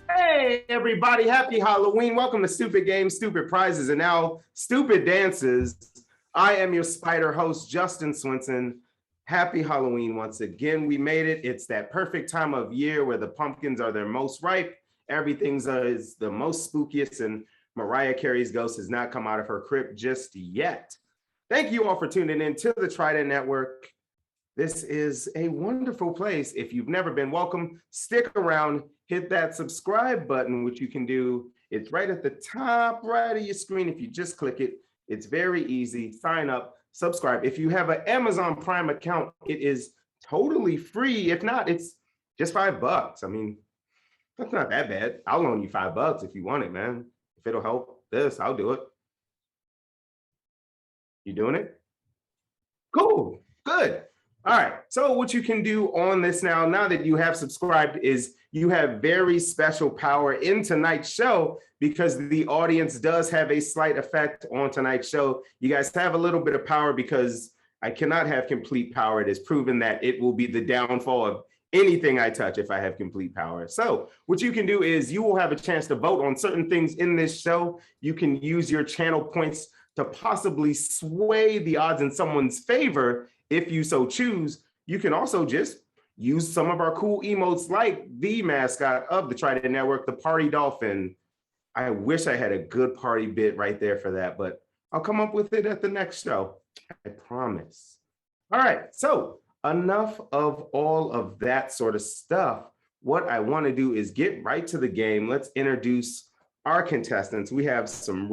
Hey, everybody. Happy Halloween. Welcome to Stupid Games, Stupid Prizes, and now Stupid Dances. I am your spider host, Justin Swinson. Happy Halloween once again. We made it. It's that perfect time of year where the pumpkins are their most ripe. Everything's is the most spookiest, and Mariah Carey's ghost has not come out of her crypt just yet. Thank you all for tuning in to the Trident Network. This is a wonderful place. If you've never been, welcome. Stick around, hit that subscribe button, which you can do. It's right at the top right of your screen. If you just click it, it's very easy. Sign up, subscribe. If you have an Amazon Prime account, it is totally free. If not, it's just $5. I mean, that's not that bad. I'll loan you $5 if you want it, man. If it'll help this, I'll do it. You doing it? Cool, good. All right, so what you can do on this now that you have subscribed, is you have very special power in tonight's show, because the audience does have a slight effect on tonight's show. You guys have a little bit of power because I cannot have complete power. It is proven that it will be the downfall of anything I touch if I have complete power. So what you can do is you will have a chance to vote on certain things in this show. You can use your channel points to possibly sway the odds in someone's favor if you so choose. You can also just use some of our cool emotes like the mascot of the Trident Network, the Party Dolphin. I wish I had a good party bit right there for that, but I'll come up with it at the next show. I promise. All right, so enough of all of that sort of stuff. What I want to do is get right to the game. Let's introduce our contestants. We have some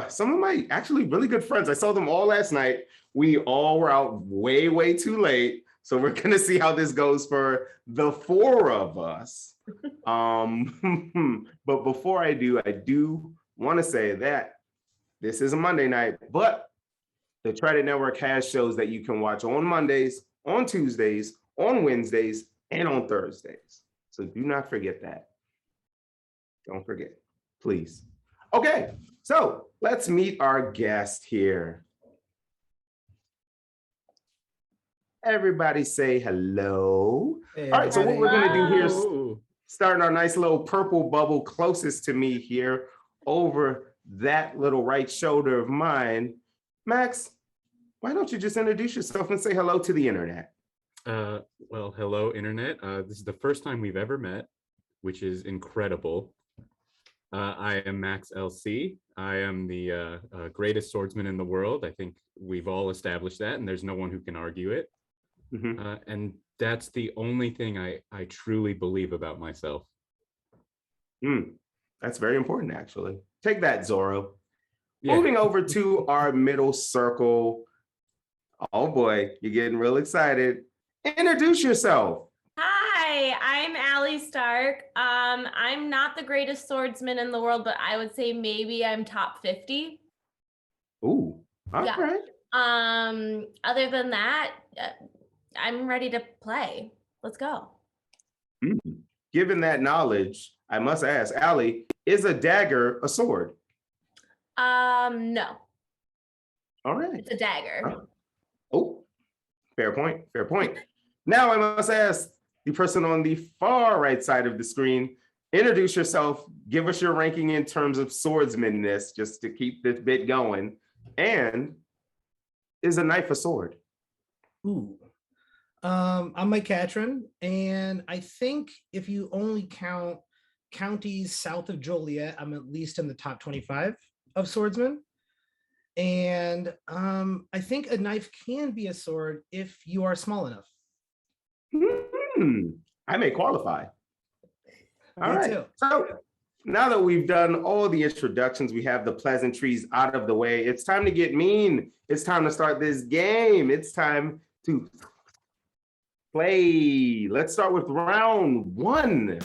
some of my actually really good friends. I saw them all last night. We all were out way too late. So we're gonna see how this goes for the four of us. But before I do want to say that this is a Monday night, but the Trident Network has shows that you can watch on Mondays, on Tuesdays, on Wednesdays, and on Thursdays. So do not forget that. Don't forget, please. Okay, so let's meet our guest here. Everybody say hello. Hey, all right, so what we're gonna do here is Ooh. starting our nice little purple bubble closest to me here over that little right shoulder of mine. Max, why don't you just introduce yourself and say hello to the internet? Well, hello, internet. This is the first time we've ever met, which is incredible. I am Max LC. I am the greatest swordsman in the world. I think we've all established that, and there's no one who can argue it. Mm-hmm. And that's the only thing I truly believe about myself. That's very important, actually. Take that, Zorro. Yeah. Moving over to our middle circle. Oh boy, you're getting real excited. Introduce yourself. Hi, I'm Alli Stark. I'm not the greatest swordsman in the world, but I would say maybe I'm top 50. Ooh, all Yeah. right. Other than that, I'm ready to play. Let's go. Given that knowledge, I must ask, Alli, is a dagger a sword? No, All right. it's a dagger. Oh, fair point, fair point. Now I must ask the person on the far right side of the screen, introduce yourself, give us your ranking in terms of swordsmanness, just to keep this bit going. And is a knife a sword? Ooh. I'm Mike Catron, and I think if you only count counties south of Joliet, I'm at least in the top 25 of swordsmen. And I think a knife can be a sword if you are small enough. I may qualify. All Me right. too. So now that we've done all the introductions, we have the pleasantries out of the way. It's time to get mean. It's time to start this game. It's time to play. Let's start with round one.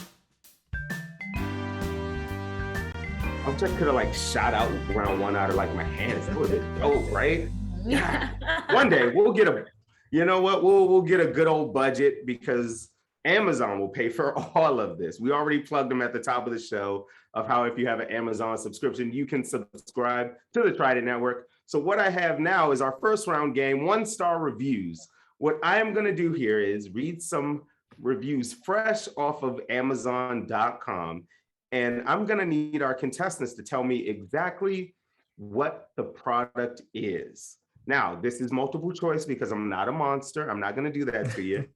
I wish I could have like shot out round one out of like my hands. That would have been dope, right? Yeah. One day we'll get a, you know what? We'll get a good old budget because Amazon will pay for all of this. We already plugged them at the top of the show of how if you have an Amazon subscription, you can subscribe to the Trident Network. So what I have now is our first round game, 1-star reviews. what I am going to do here is read some reviews fresh off of Amazon.com. And I'm going to need our contestants to tell me exactly what the product is. Now, this is multiple choice because I'm not a monster. I'm not going to do that to you.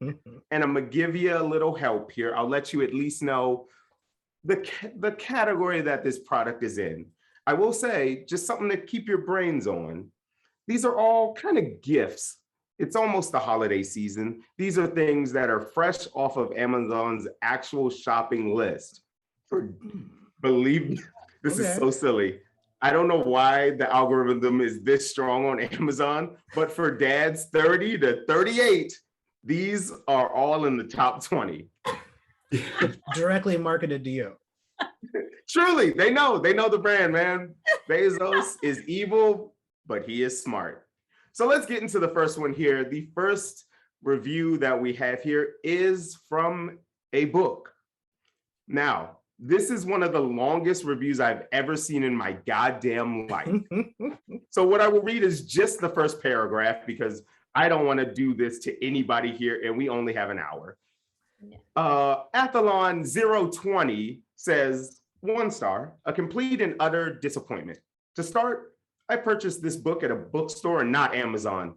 And I'm going to give you a little help here. I'll let you at least know the category that this product is in. I will say, just something to keep your brains on. These are all kind of gifts. It's almost the holiday season. These are things that are fresh off of Amazon's actual shopping list. Believe me, this is so silly. I don't know why the algorithm is this strong on Amazon, but for dads 30 to 38, these are all in the top 20. Directly marketed to you. Truly, they know the brand, man. Bezos is evil, but he is smart. So let's get into the first one here. The first review that we have here is from a book. Now, this is one of the longest reviews I've ever seen in my goddamn life. So what I will read is just the first paragraph because I don't want to do this to anybody here and we only have an hour. Athlon 020 says, 1 star, a complete and utter disappointment. To start, I purchased this book at a bookstore and not Amazon.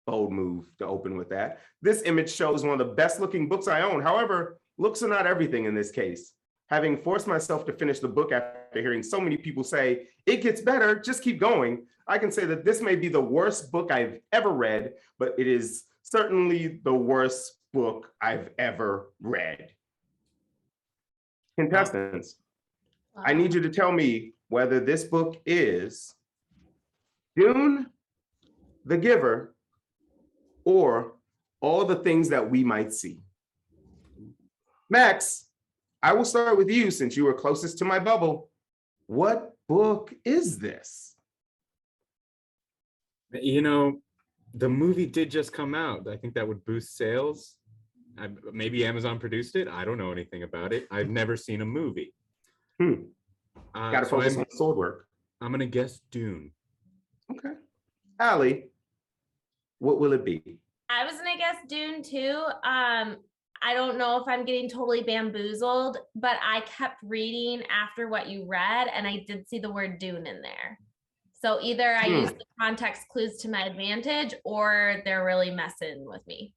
Bold move to open with that. This image shows one of the best looking books I own. However, looks are not everything in this case. Having forced myself to finish the book after hearing so many people say, it gets better, just keep going, I can say that this may be the worst book I've ever read, but it is certainly the worst book I've ever read. Contestants, I need you to tell me whether this book is Dune, The Giver, or All the Things That We Might See. Max, I will start with you since you were closest to my bubble. What book is this? You know, the movie did just come out. I think that would boost sales. Maybe Amazon produced it. I don't know anything about it. I've never seen a movie. Got to focus on sword work. I'm going to guess Dune. Okay. Alli, what will it be? I was gonna guess Dune too. I don't know if I'm getting totally bamboozled, but I kept reading after what you read and I did see the word Dune in there. So either I used the context clues to my advantage or they're really messing with me.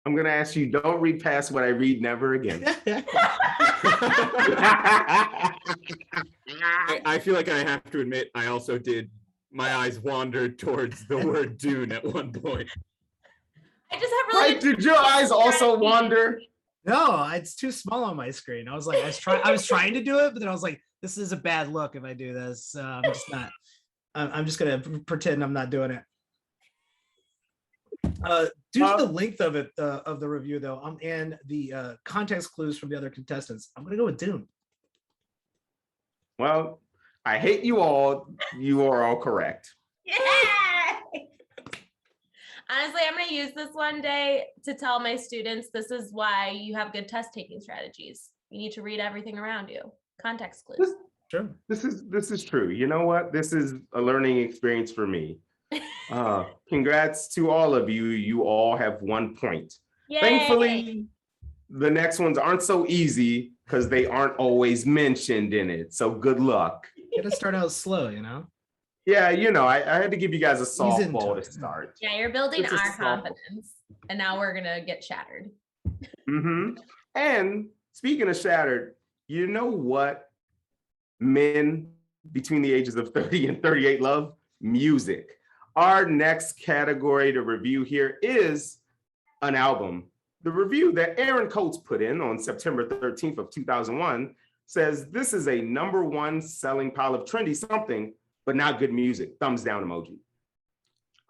I'm going to ask you, don't read past what I read never again. I feel like I have to admit, I also did. My eyes wandered towards the word Dune at one point. I just have really. Right, did your eyes also wander? No, it's too small on my screen. I was like, I was trying to do it, but then I was like, this is a bad look if I do this. So I'm just not. I'm just gonna pretend I'm not doing it. Due to the length of it of the review, though, and the context clues from the other contestants, I'm gonna go with Dune. Well, I hate you all. You are all correct. Yeah. Honestly, I'm going to use this one day to tell my students this is why you have good test taking strategies. You need to read everything around you. Context clues. This is true. You know what? This is a learning experience for me. Congrats to all of you. You all have 1 point. Yay. Thankfully, the next ones aren't so easy because they aren't always mentioned in it. So good luck. You gotta start out slow, you know? Yeah, you know, I had to give you guys a softball to start. Yeah, you're building It's a our softball. confidence. And now we're going to get shattered. And speaking of shattered, you know what men between the ages of 30 and 38 love? Music. Our next category to review here is an album. The review that Aaron Coates put in on September 13th of 2001 says this is a #1 selling pile of trendy something, but not good music. Thumbs down emoji.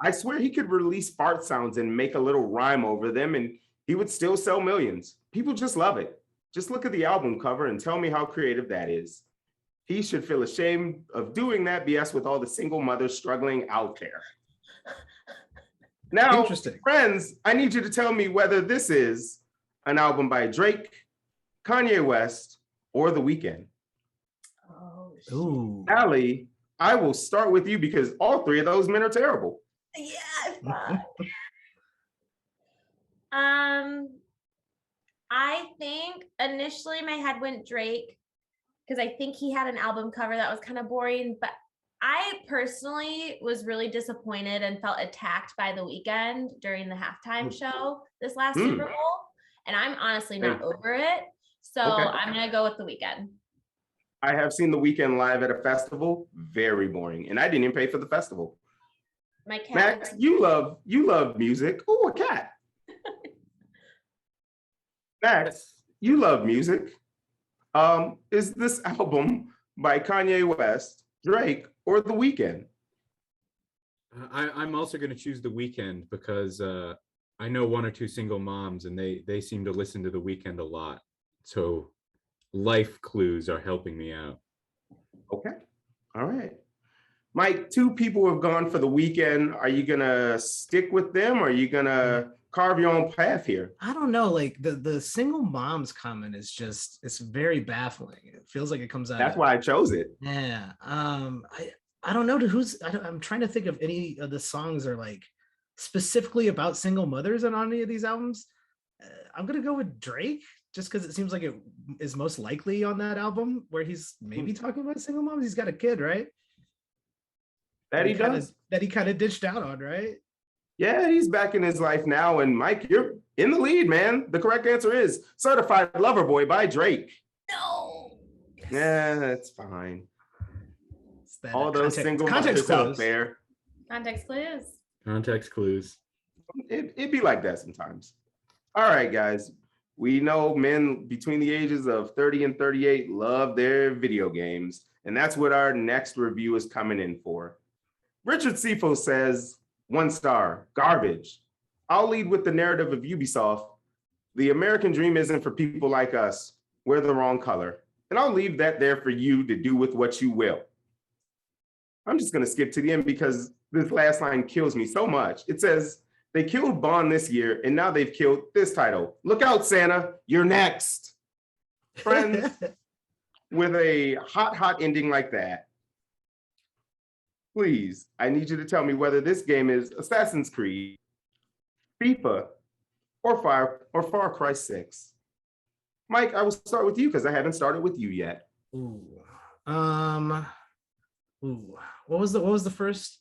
I swear he could release fart sounds and make a little rhyme over them and he would still sell millions. People just love it. Just look at the album cover and tell me how creative that is. He should feel ashamed of doing that BS with all the single mothers struggling out there. Now, friends, I need you to tell me whether this is an album by Drake, Kanye West, or The Weeknd. Ooh. Alli, I will start with you because all 3 of those men are terrible. Yeah, I think initially my head went Drake because I think he had an album cover that was kind of boring, but I personally was really disappointed and felt attacked by The Weeknd during the halftime show this last Super Bowl, and I'm honestly not over it. So I'm gonna go with The Weeknd. I have seen The Weeknd live at a festival. Very boring, and I didn't even pay for the festival. My cat. Max, you love music. Oh, a cat. Max, you love music. Is this album by Kanye West, Drake, or The Weeknd? I'm also going to choose The Weeknd because I know one or two single moms, and they seem to listen to The Weeknd a lot. So life clues are helping me out. Okay. All right. Mike, two people have gone for The Weeknd. Are you gonna stick with them, or are you gonna carve your own path here? I don't know. Like the single moms comment is just, it's very baffling. It feels like it comes out. That's why I chose it. Yeah. I don't know to who's. I'm trying to think of any of the songs are like specifically about single mothers on any of these albums. I'm gonna go with Drake just because it seems like it is most likely on that album where he's maybe talking about single moms. He's got a kid, right? That he does. That he kind of ditched out on, right? Yeah, he's back in his life now. And Mike, you're in the lead, man. The correct answer is Certified Lover Boy by Drake. No. Yeah, that's fine. All those single context mothers out clues. there. Context clues. Context clues. It'd be like that sometimes. All right, guys. We know men between the ages of 30 and 38 love their video games. And that's what our next review is coming in for. Richard Sifo says, 1 star, garbage. I'll lead with the narrative of Ubisoft. The American dream isn't for people like us. We're the wrong color. And I'll leave that there for you to do with what you will. I'm just going to skip to the end because this last line kills me so much. It says, they killed Bond this year, and now they've killed this title. Look out, Santa, you're next. Friends, with a hot ending like that, please, I need you to tell me whether this game is Assassin's Creed, FIFA, or Far Cry 6. Mike, I will start with you because I haven't started with you yet. Ooh. What was the first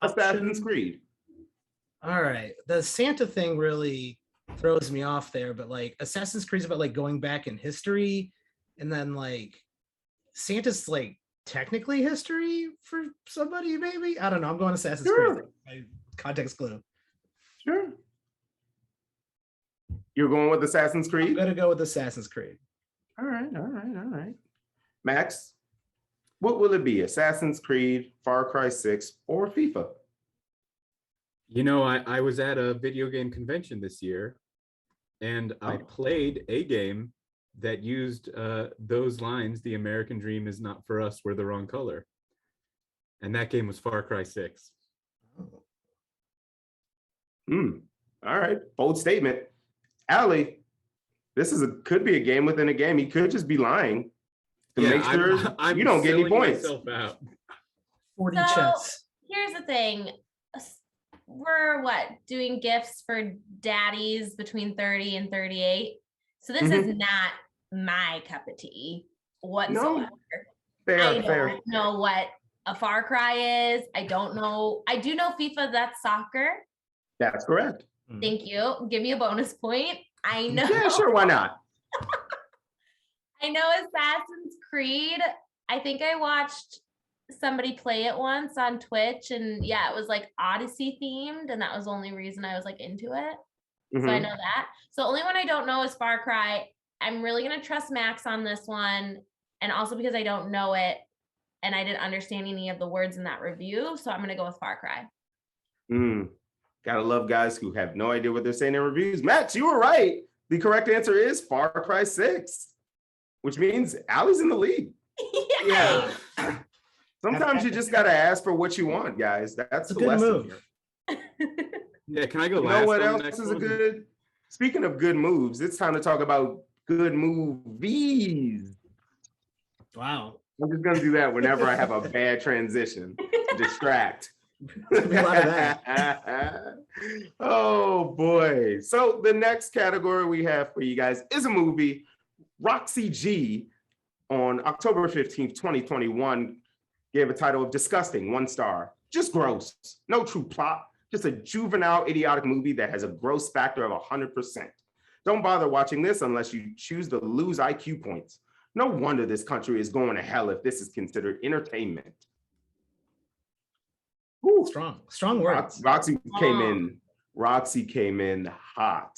Assassin's option? Creed. All right. The Santa thing really throws me off there, but like Assassin's Creed's about like going back in history, and then like Santa's like technically history for somebody, maybe. I don't know. I'm going Assassin's Creed. My context clue. Sure. You're going with Assassin's Creed? I'm gonna go with Assassin's Creed. All right. Max, what will it be? Assassin's Creed, Far Cry 6, or FIFA? You know, I was at a video game convention this year, and I played a game that used those lines, the American dream is not for us, we're the wrong color. And that game was Far Cry 6. All right, bold statement. Alli, this could be a game within a game. He could just be lying to make sure you don't get any points. 40 So, chess. Here's the thing. We're doing gifts for daddies between 30 and 38. So this is not my cup of tea whatsoever. No. Fair. Don't know what a Far Cry is. I don't know. I do know FIFA, that's soccer. That's correct. Thank you. Give me a bonus point. I know. Yeah, sure. Why not? I know Assassin's Creed. I think I watched somebody play it once on Twitch, and yeah, it was like Odyssey themed, and that was the only reason I was like into it. So I know that. So the only one I don't know is Far Cry. I'm really gonna trust Max on this one, and also because I don't know it and I didn't understand any of the words in that review, so I'm gonna go with Far Cry. Gotta love guys who have no idea what they're saying in reviews. Max, you were right. The correct answer is Far Cry 6, which means Allie's in the lead. Yeah. Sometimes you just gotta ask for what you want, guys. That's the lesson move. Yeah, can I go last? You know what else is a good? Speaking of good moves, it's time to talk about good movies. Wow. I'm just gonna do that whenever I have a bad transition to distract. There's gonna be a lot of that. Oh boy. So the next category we have for you guys is a movie. Roxy G on October 15th, 2021 gave a title of Disgusting, 1 star. Just gross. No true plot. Just a juvenile, idiotic movie that has a gross factor of 100%. Don't bother watching this unless you choose to lose IQ points. No wonder this country is going to hell if this is considered entertainment. Whew. Strong words. Roxy came in hot.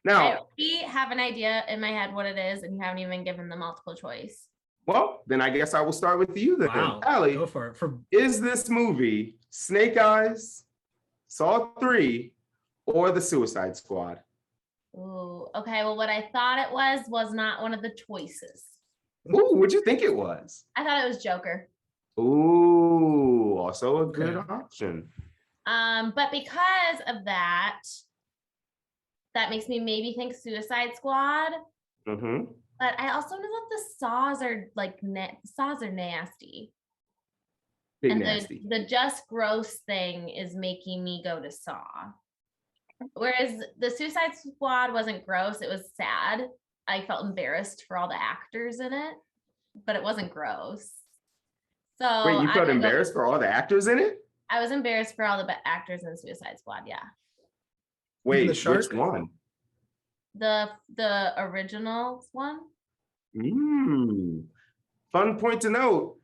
Now, I already have an idea in my head what it is, and you haven't even given the multiple choice. well, then I guess I will start with you then. Wow. Alli, Go for it. is this movie Snake Eyes, Saw 3, or The Suicide Squad? Ooh, okay. Well, what I thought it was not one of the choices. Ooh, what'd you think it was? I thought it was Joker. Ooh, also a good Okay. option. But because of that, that makes me maybe think Suicide Squad. Mm-hmm. But I also know that the saws are like saws are nasty. Big And nasty. the just gross thing is making me go to Saw. Whereas the Suicide Squad wasn't gross, it was sad. I felt embarrassed for all the actors in it, but it wasn't gross. So Wait, you I'm felt gonna go- embarrassed for all the actors in it? I was embarrassed for all the actors in Suicide Squad. Yeah, Wait, the shark? which one? the original one. Fun point to note,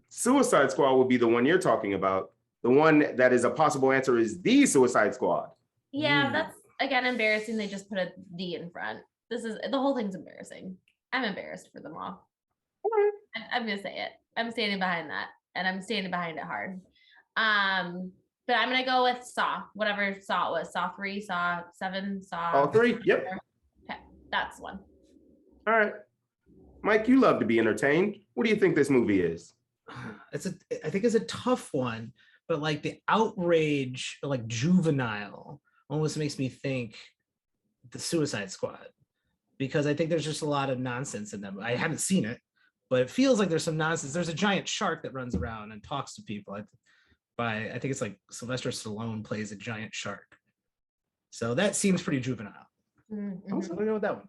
Suicide Squad will be the one you're talking about. The one that is a possible answer is The Suicide Squad. Yeah, that's again embarrassing. They just put a D in front. This is the whole thing's embarrassing. I'm embarrassed for them all. I'm gonna say it. I'm standing behind that, and I'm standing behind it hard. But I'm gonna go with Saw, whatever Saw it was. Saw 3, Saw 7, Saw. All 3? Yep. Okay, that's one. All right. Mike, you love to be entertained. What do you think this movie is? I think it's a tough one, but like the outrage, like juvenile, almost makes me think the Suicide Squad, because I think there's just a lot of nonsense in them. I haven't seen it, but it feels like there's some nonsense. There's a giant shark that runs around and talks to people. I think it's like Sylvester Stallone plays a giant shark. So that seems pretty juvenile. Mhm. So I'm gonna go with that one.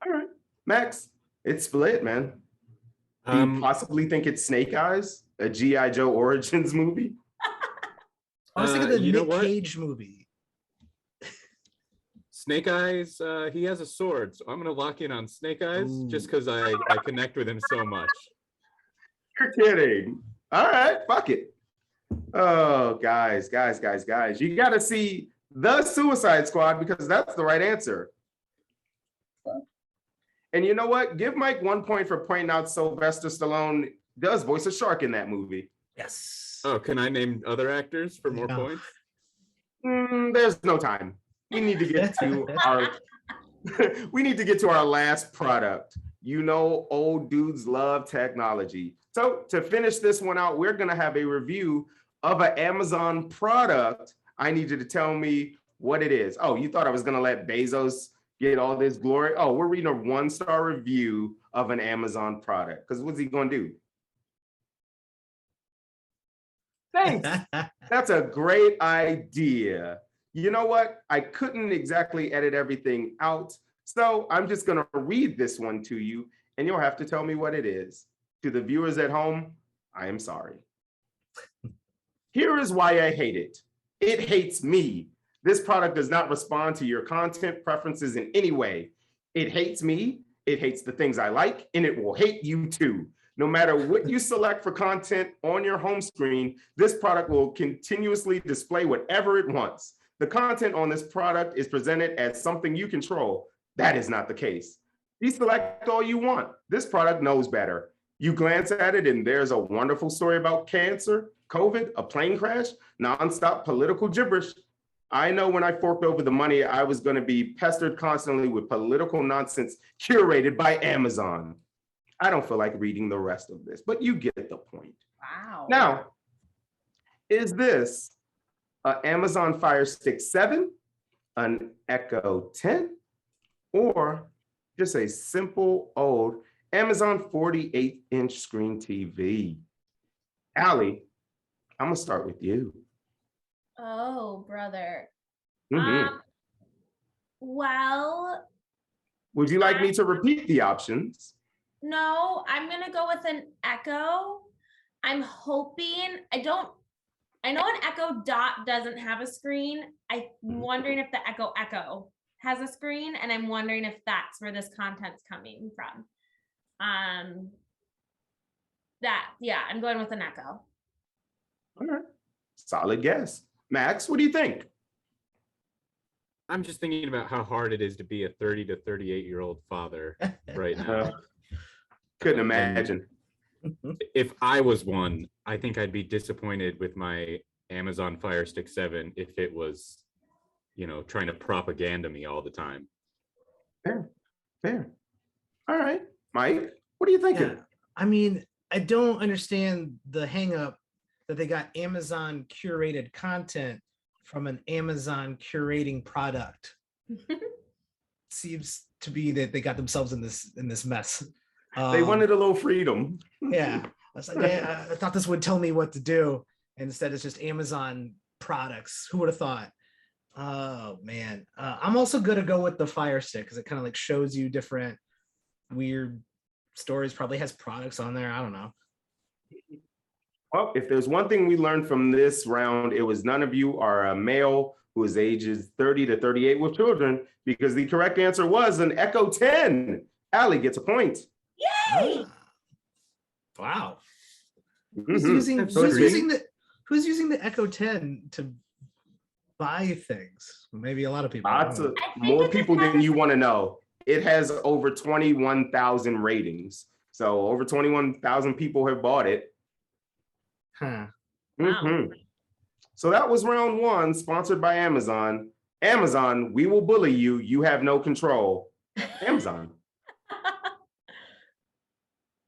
All right. Max, it's split, man. Do you possibly think it's Snake Eyes, a G.I. Joe Origins movie? I was thinking the you know Nick what? Cage movie. Snake Eyes, he has a sword, so I'm gonna lock in on Snake Eyes just Ooh. because I connect with him so much. You're kidding. All right, fuck it. Oh, guys. You got to see The Suicide Squad because that's the right answer. And you know what? Give Mike 1 point for pointing out Sylvester Stallone does voice a shark in that movie. Yes. Oh, can I name other actors for more No. points? There's no time. We need to get to our we need to get to our last product. You know, old dudes love technology. So to finish this one out, we're gonna have a review of an Amazon product. I need you to tell me what it is. Oh, you thought I was gonna let Bezos get all this glory? Oh, we're reading a 1-star review of an Amazon product. Because what's he gonna do? Thanks. That's a great idea. You know what? I couldn't exactly edit everything out. So I'm just going to read this one to you, and you'll have to tell me what it is. To the viewers at home, I am sorry. Here is why I hate it. It hates me. This product does not respond to your content preferences in any way. It hates me, it hates the things I like, and it will hate you too. No matter what you select for content on your home screen, this product will continuously display whatever it wants. The content on this product is presented as something you control. That is not the case. Deselect all you want. This product knows better. You glance at it and there's a wonderful story about cancer, COVID, a plane crash, nonstop political gibberish. I know when I forked over the money, I was going to be pestered constantly with political nonsense curated by Amazon. I don't feel like reading the rest of this, but you get the point. Wow. Now, is this an Amazon Fire Stick 7, an Echo 10, or just a simple old Amazon 48-inch screen TV? Alli, I'm gonna start with you. Oh, brother. Mhm. Well, Would you like me to repeat the options? no, I'm gonna go with an Echo. I'm hoping I know an Echo Dot doesn't have a screen. I'm wondering if the Echo has a screen, and I'm wondering if that's where this content's coming from. I'm going with an Echo. All right. Solid guess. Max, what do you think? I'm just thinking about how hard it is to be a 30 to 38-year-old father right now. Couldn't And imagine. if I was one, I think I'd be disappointed with my Amazon Fire Stick 7 if it was, trying to propaganda me all the time. Fair. All right. Mike, what are you thinking? Yeah, I mean, I don't understand the hang up that they got Amazon curated content from an Amazon curating product. Seems to be that they got themselves in this mess. They wanted a little freedom. Yeah, I was like, I thought this would tell me what to do. And instead, it's just Amazon products. Who would have thought? Oh man, I'm also gonna go with the Fire Stick because it kind of like shows you different weird stories. Probably has products on there. I don't know. Well, if there's one thing we learned from this round, it was none of you are a male who is ages 30 to 38 with children, because the correct answer was an Echo 10. Alli gets a point. Yay! Wow. Mhm. Who's using the Echo 10 to buy things? Maybe a lot of people. Lots of I think more it people just than you want to know. It has over 21,000 ratings. So over 21,000 people have bought it. Huh. Wow. Mhm. So that was round one, sponsored by Amazon. Amazon, we will bully you. You have no control. Amazon.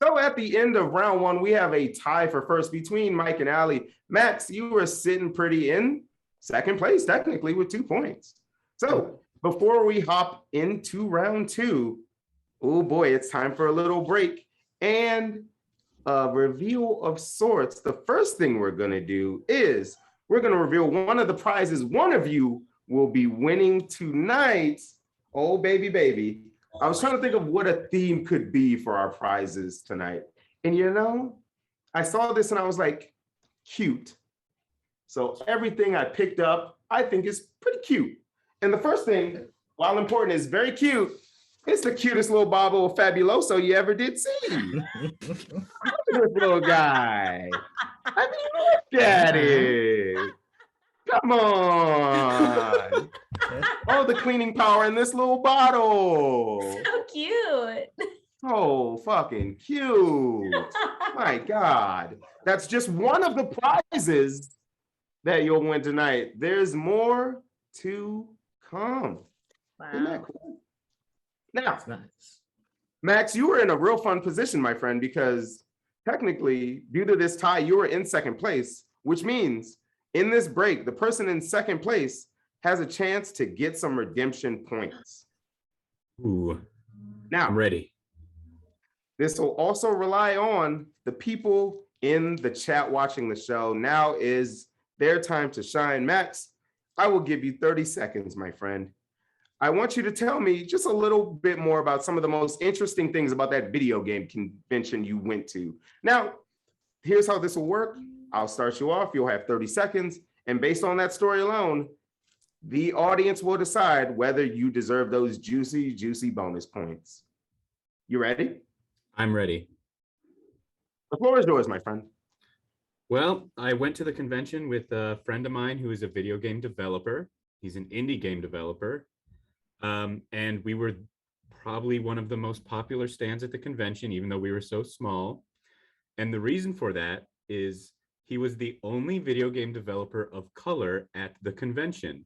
So at the end of round one, we have a tie for first between Mike and Alli. Max, you were sitting pretty in second place, technically, with 2 points. So before we hop into round two, oh boy, it's time for a little break and a reveal of sorts. The first thing we're going to do is we're going to reveal one of the prizes one of you will be winning tonight. Oh, baby. I was trying to think of what a theme could be for our prizes tonight. And I saw this and I was like, cute. So everything I picked up, I think is pretty cute. And the first thing, while important, is very cute. It's the cutest little Bobble Fabuloso you ever did see. Look at this little guy. I mean, look at it. Come on. Oh, the cleaning power in this little bottle. So cute. So fucking cute. My God. That's just one of the prizes that you'll win tonight. There's more to come. Isn't that Wow. cool? Now, That's nice. Max, you were in a real fun position, my friend, because technically, due to this tie, you were in second place, which means in this break, the person in second place has a chance to get some redemption points. Ooh, Now, I'm ready. this will also rely on the people in the chat watching the show. Now is their time to shine. Max, I will give you 30 seconds, my friend. I want you to tell me just a little bit more about some of the most interesting things about that video game convention you went to. Now, here's how this will work. I'll start you off. You'll have 30 seconds. And based on that story alone, the audience will decide whether you deserve those juicy bonus points. You ready? I'm ready. The floor is yours, my friend. Well, I went to the convention with a friend of mine who is a video game developer. He's an indie game developer. And we were probably one of the most popular stands at the convention, even though we were so small. And the reason for that is he was the only video game developer of color at the convention.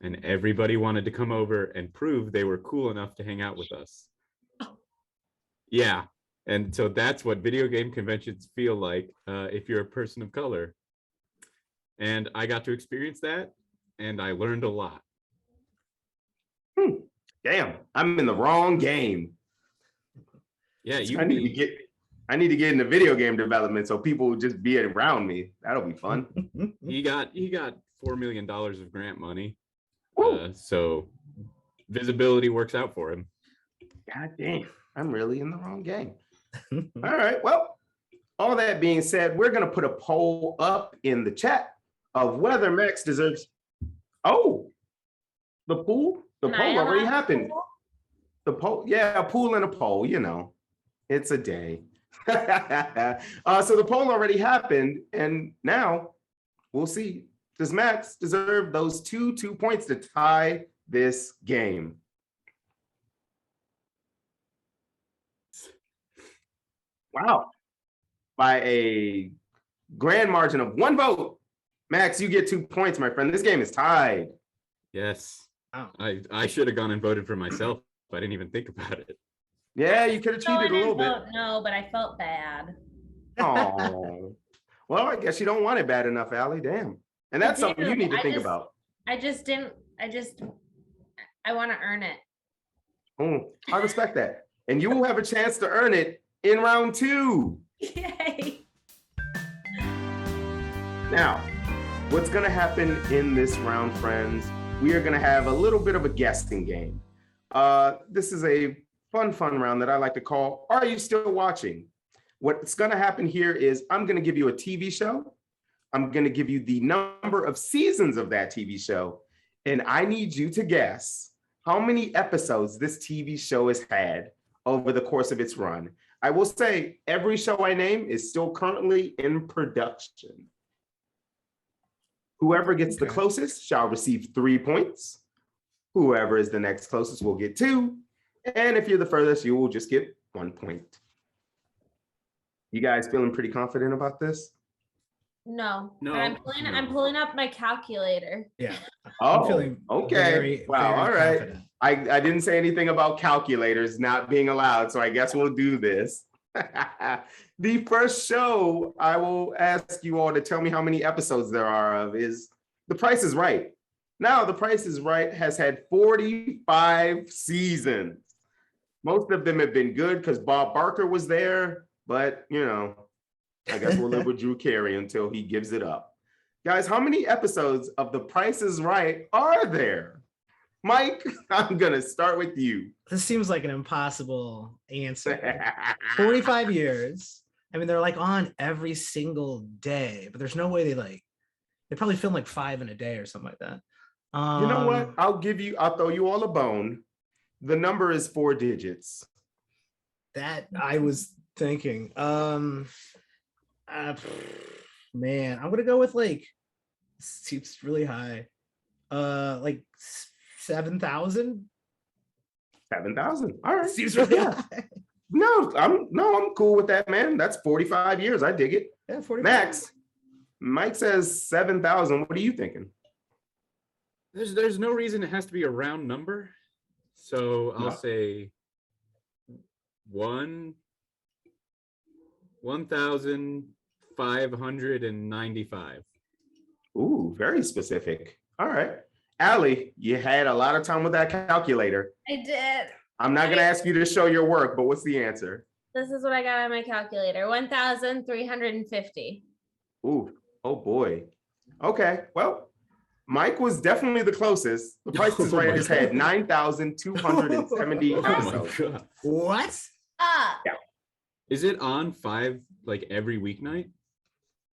And everybody wanted to come over and prove they were cool enough to hang out with us. Yeah. And so that's what video game conventions feel like if you're a person of color. And I got to experience that, and I learned a lot. Damn, I'm in the wrong game. Yeah, I need to get I need to get into video game development so people will just be around me. That'll be fun. He got $4 million of grant money. Woo. So visibility works out for him. God damn, I'm really in the wrong game. All right, well, all that being said, we're gonna put a poll up in the chat of whether Max deserves. Oh, the pool? The poll already happened. The poll, yeah, a pool and a poll, you know, it's a day. So the poll already happened, and now we'll see. Does Max deserve those two points to tie this game? Wow. By a grand margin of 1 vote. Max, you get 2 points, my friend. This game is tied. Yes. Wow. I should have gone and voted for myself. I didn't even think about it. Yeah, you could have No, I cheated a little didn't bit. vote no, but I felt bad. Oh. Well, I guess you don't want it bad enough, Allie. Damn. And that's I something do. you need to I think just- about. I want to earn it. Oh, I respect that. And you will have a chance to earn it in round 2. Yay. Now, what's going to happen in this round, friends? We are going to have a little bit of a guessing game. This is a fun round that I like to call, Are You Still Watching? What's going to happen here is I'm going to give you a TV show. I'm going to give you the number of seasons of that TV show. And I need you to guess how many episodes this TV show has had over the course of its run. I will say every show I name is still currently in production. Whoever gets the Okay. closest shall receive 3 points. Whoever is the next closest will get 2. And if you're the furthest, you will just get 1 point. You guys feeling pretty confident about this? No. No, But no. I'm pulling up my calculator. Yeah. Oh, I'm feeling okay. very, Wow, very all right. confident. I didn't say anything about calculators not being allowed, so I guess we'll do this. The first show I will ask you all to tell me how many episodes there are of is The Price is Right. Now, The Price is Right has had 45 seasons. Most of them have been good because Bob Barker was there, but you know, I guess we'll live with Drew Carey until he gives it up. Guys, how many episodes of The Price is Right are there? Mike, I'm gonna start with you. This seems like an impossible answer. 45 years. I mean, they're like on every single day, but there's no way they probably film like 5 in a day or something like that. You know what? I'll throw you all a bone. The number is 4 digits. That I was thinking. Man, I'm gonna go with seems really high. Like 7,000. 7,000. All right. Seems really Yeah. high. No, I'm cool with that, man. That's 45 years. I dig it. Yeah, 45. Max, Mike says 7,000. What are you thinking? There's no reason it has to be a round number. So I'll No. say 1,595. Ooh, very specific. All right. Allie, you had a lot of time with that calculator. I did. I'm not going to ask you to show your work, but what's the answer? This is what I got on my calculator. 1,350. Ooh, oh boy. Okay, well, Mike was definitely the closest. The Price is Oh Right my has had God. 9,270 Oh my episodes. God. What? Ah, Is it on 5 like every weeknight?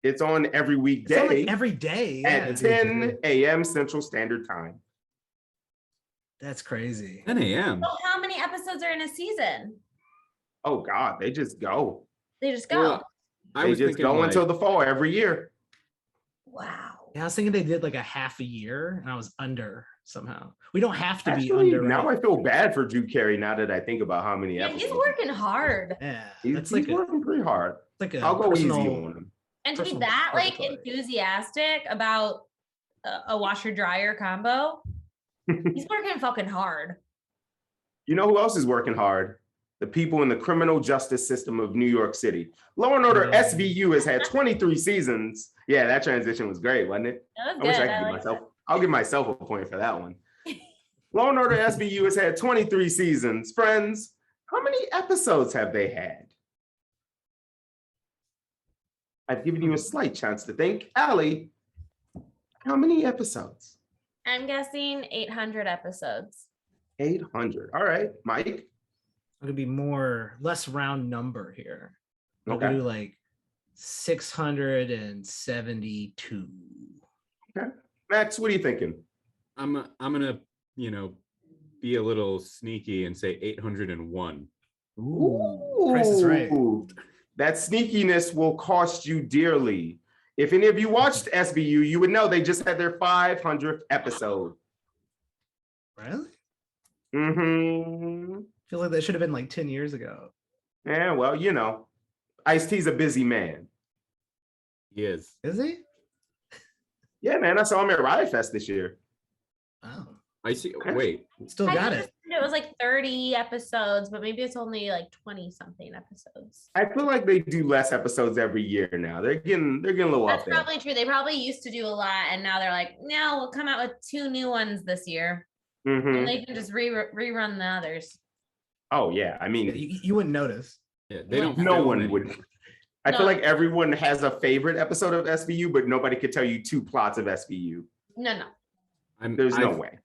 It's on every It's on weekday like every day. Yeah. at 10 a.m. Central Standard Time. That's crazy. 10 a.m. so how many episodes are in a season? Oh God, they just go. They just go. Well, I They was just thinking go like, until the fall every year. Wow. Yeah, I was thinking they did like a half a year and I was under somehow. We don't have to be Actually, under. now right? I feel bad for Drew Carey now that I think about how many Yeah, episodes. he's working hard. Yeah, He's, that's he's like working pretty hard. a I'll go easy personal- on him. And to be Personal that like purgatory. enthusiastic about a washer dryer combo, he's working fucking hard. You know who else is working hard? The people in the criminal justice system of New York City. Law and Order Yeah. SVU has had 23 seasons. Yeah, that transition was great, wasn't it? That was I good. wish I could I give like myself. I'll give myself a point for that one. Law and Order SVU has had 23 seasons. Friends, how many episodes have they had? I've given you a slight chance to think. Alli, how many episodes? I'm guessing 800 episodes. 800. All right, Mike. I'm gonna be less round number here. I'm Okay. gonna do like 672. Okay. Max, what are you thinking? I'm gonna, be a little sneaky and say 801. Price is right. That sneakiness will cost you dearly. If any of you watched SVU, you would know they just had their 500th episode. Really? Mm-hmm. Feel like that should have been like 10 years ago. Yeah, well, Ice-T's a busy man. He is. Is he? Yeah, man, I saw him at Riot Fest this year. Oh, I see. Wait, still got it. It was like 30 episodes, but maybe it's only like 20 something episodes. I feel like they do less episodes every year now. They're getting a little That's up there. probably true. They probably used to do a lot, and now they're like, no, we'll come out with 2 new ones this year, Mhm. and they can just rerun the others. Oh yeah, I mean, You wouldn't notice. yeah, they don't. no film one any- would. I feel No. like everyone has a favorite episode of SVU, but nobody could tell you 2 plots of SVU. No. There's no way.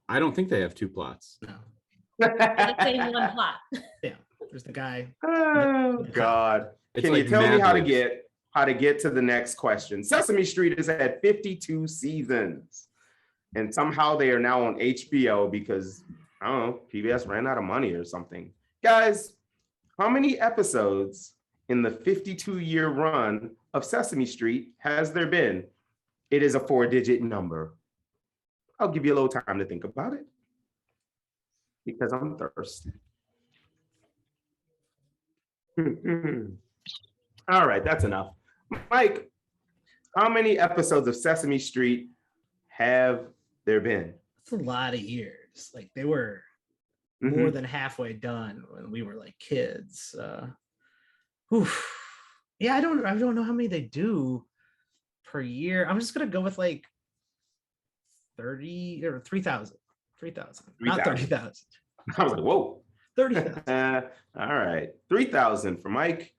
I don't think they have 2 plots. No. The same one plot. There's the guy. Oh God! It's Can like you tell me Mad Libs. how to get to the next question? Sesame Street has had 52 seasons, and somehow they are now on HBO because I don't know, PBS ran out of money or something. Guys, how many episodes in the 52-year run of Sesame Street has there been? It is a 4-digit number. I'll give you a little time to think about it because I'm thirsty. All right, that's enough. Mike, how many episodes of Sesame Street have there been? It's a lot of years. Like they were more than halfway done when we were like kids. Oof. Yeah, I don't know how many they do per year. I'm just gonna go with like 30 or 3,000. 3,000. Not 30,000. I was like, whoa. 30,000. All right, 3,000 for Mike.